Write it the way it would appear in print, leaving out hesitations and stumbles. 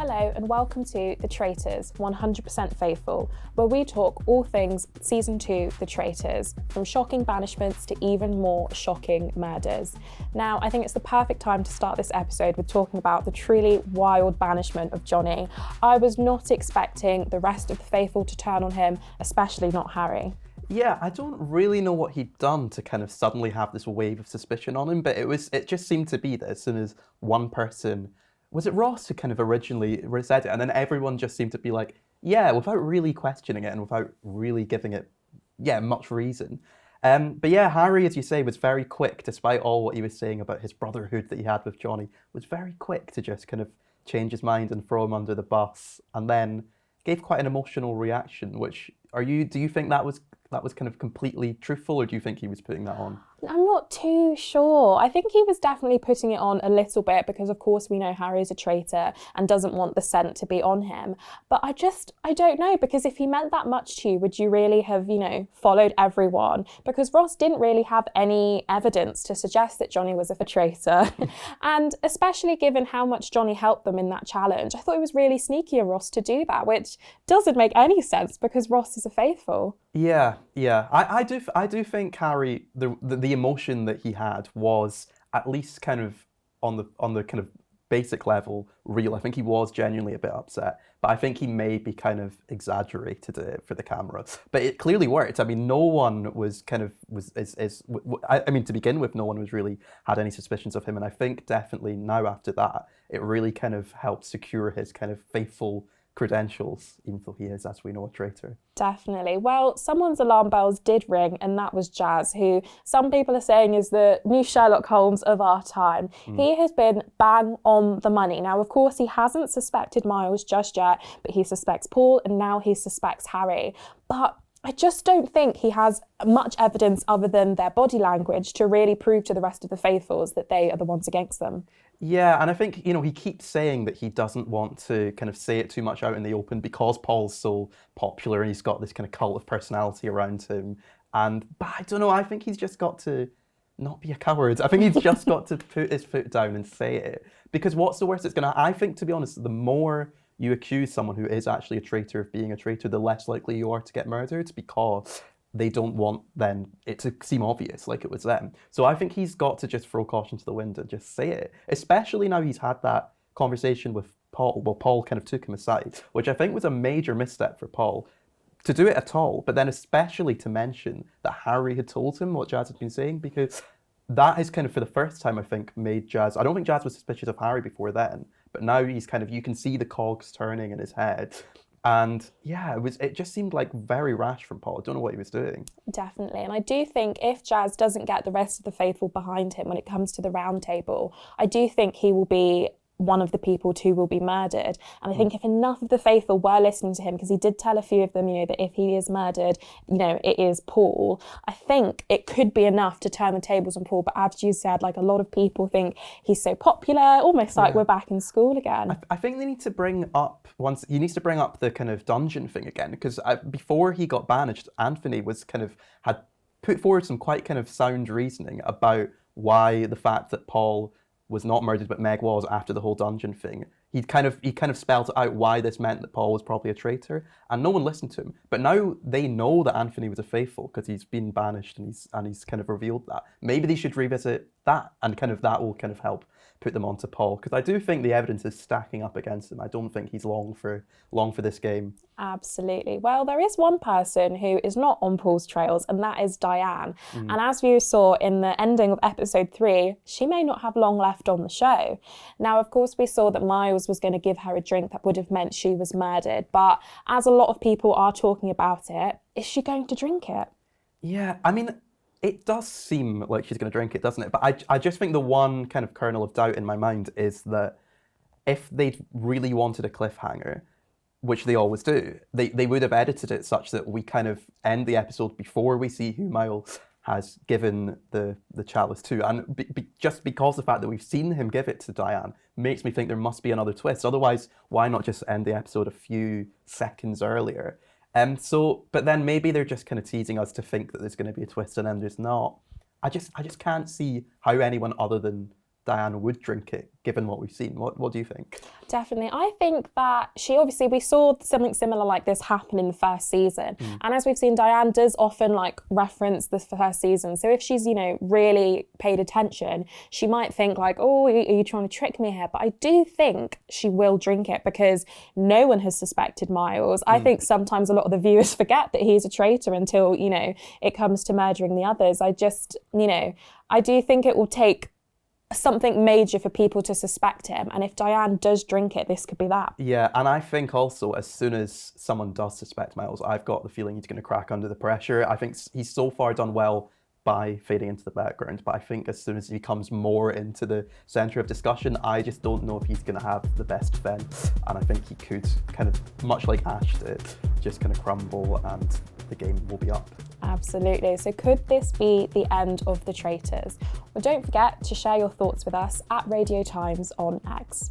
Hello and welcome to The Traitors, 100% Faithful, where we talk all things Season 2, The Traitors, from shocking banishments to even more shocking murders. Now, I think it's the perfect time to start this episode with talking about the truly wild banishment of Johnny. I was not expecting the rest of the Faithful to turn on him, especially not Harry. Yeah, I don't really know what he'd done to kind of suddenly have this wave of suspicion on him, but it just seemed to be that as soon as one person, was it Ross who kind of originally said it, and then everyone just seemed to be like, yeah, without really questioning it and without really giving it, much reason. But yeah, Harry, as you say, was very quick, despite all what he was saying about his brotherhood that he had with Johnny, was very quick to just kind of change his mind and throw him under the bus, and then gave quite an emotional reaction, which do you think that was kind of completely truthful, or do you think he was putting that on? I'm not too sure. I think he was definitely putting it on a little bit because, of course, we know Harry's a traitor and doesn't want the scent to be on him. But I don't know, because if he meant that much to you, would you really have, followed everyone? Because Ross didn't really have any evidence to suggest that Johnny was a traitor. And especially given how much Johnny helped them in that challenge, I thought it was really sneaky of Ross to do that, which doesn't make any sense because Ross is a faithful. Yeah. I do think Harry, the emotion that he had was at least kind of on the kind of basic level real. I think he was genuinely a bit upset, but I think he maybe kind of exaggerated it for the camera. But it clearly worked. I mean, no one was to begin with, no one was really had any suspicions of him, and I think definitely now after that, it really kind of helped secure his kind of faithful credentials, even though he is, as we know, a traitor. Definitely. Well, someone's alarm bells did ring, and that was Jazz, who some people are saying is the new Sherlock Holmes of our time. He has been bang on the money. Now, of course, he hasn't suspected Miles just yet, but he suspects Paul, and now he suspects Harry. But I just don't think he has much evidence other than their body language to really prove to the rest of the faithfuls that they are the ones against them. Yeah, and I think, he keeps saying that he doesn't want to kind of say it too much out in the open because Paul's so popular and he's got this kind of cult of personality around him. But I don't know, I think he's just got to not be a coward. I think he's just got to put his foot down and say it. Because what's the worst it's going to... I think, to be honest, the more you accuse someone who is actually a traitor of being a traitor, the less likely you are to get murdered, because they don't want then it to seem obvious like it was them. So I think he's got to just throw caution to the wind and just say it, especially now he's had that conversation with Paul. Well, Paul kind of took him aside, which I think was a major misstep for Paul to do it at all, but then especially to mention that Harry had told him what Jazz had been saying, because that has kind of, for the first time, I think, made Jazz... I don't think Jazz was suspicious of Harry before then, but now he's kind of... You can see the cogs turning in his head. And yeah, it just seemed like very rash from Paul. I don't know what he was doing. Definitely. And I do think if Jazz doesn't get the rest of the faithful behind him when it comes to the round table, I do think he will be one of the people who will be murdered. And I think if enough of the faithful were listening to him, because he did tell a few of them, that if he is murdered, it is Paul, I think it could be enough to turn the tables on Paul. But as you said, like, a lot of people think he's so popular, almost like we're back in school again. I think they need to bring up, he needs to bring up the kind of dungeon thing again, because before he got banished, Anthony had put forward some quite kind of sound reasoning about why the fact that Paul was not murdered but Meg was after the whole dungeon thing. He kind of spelled out why this meant that Paul was probably a traitor, and no one listened to him. But now they know that Anthony was a faithful because he's been banished and he's kind of revealed that. Maybe they should revisit that, and kind of that will kind of help put them onto Paul, because I do think the evidence is stacking up against him. I don't think he's long for this game. Absolutely. Well, there is one person who is not on Paul's trails, and that is Diane. And as we saw in the ending of episode 3, she may not have long left on the show. Now, of course, we saw that Miles was going to give her a drink that would have meant she was murdered. But as a lot of people are talking about it, is she going to drink it? Yeah, I mean, it does seem like she's going to drink it, doesn't it? But I just think the one kind of kernel of doubt in my mind is that if they really wanted a cliffhanger, which they always do, they would have edited it such that we kind of end the episode before we see who Miles has given the chalice to. And just because the fact that we've seen him give it to Diane makes me think there must be another twist. Otherwise, why not just end the episode a few seconds earlier? But then maybe they're just kind of teasing us to think that there's going to be a twist and then there's not. I just can't see how anyone other than Diane would drink it, given what we've seen. What do you think? Definitely. I think that we saw something similar like this happen in the first season. And as we've seen, Diane does often like reference the first season. So if she's, really paid attention, she might think like, oh, are you trying to trick me here? But I do think she will drink it because no one has suspected Miles. I think sometimes a lot of the viewers forget that he's a traitor until, it comes to murdering the others. I just, I do think it will take something major for people to suspect him, and if Diane does drink it, this could be that. Yeah, and I think also as soon as someone does suspect Miles, I've got the feeling he's going to crack under the pressure. I think he's so far done well by fading into the background, but I think as soon as he comes more into the centre of discussion, I just don't know if he's going to have the best defence, and I think he could kind of, much like Ash did, just kind of crumble and the game will be up. Absolutely. So could this be the end of the Traitors? Well, don't forget to share your thoughts with us at Radio Times on X.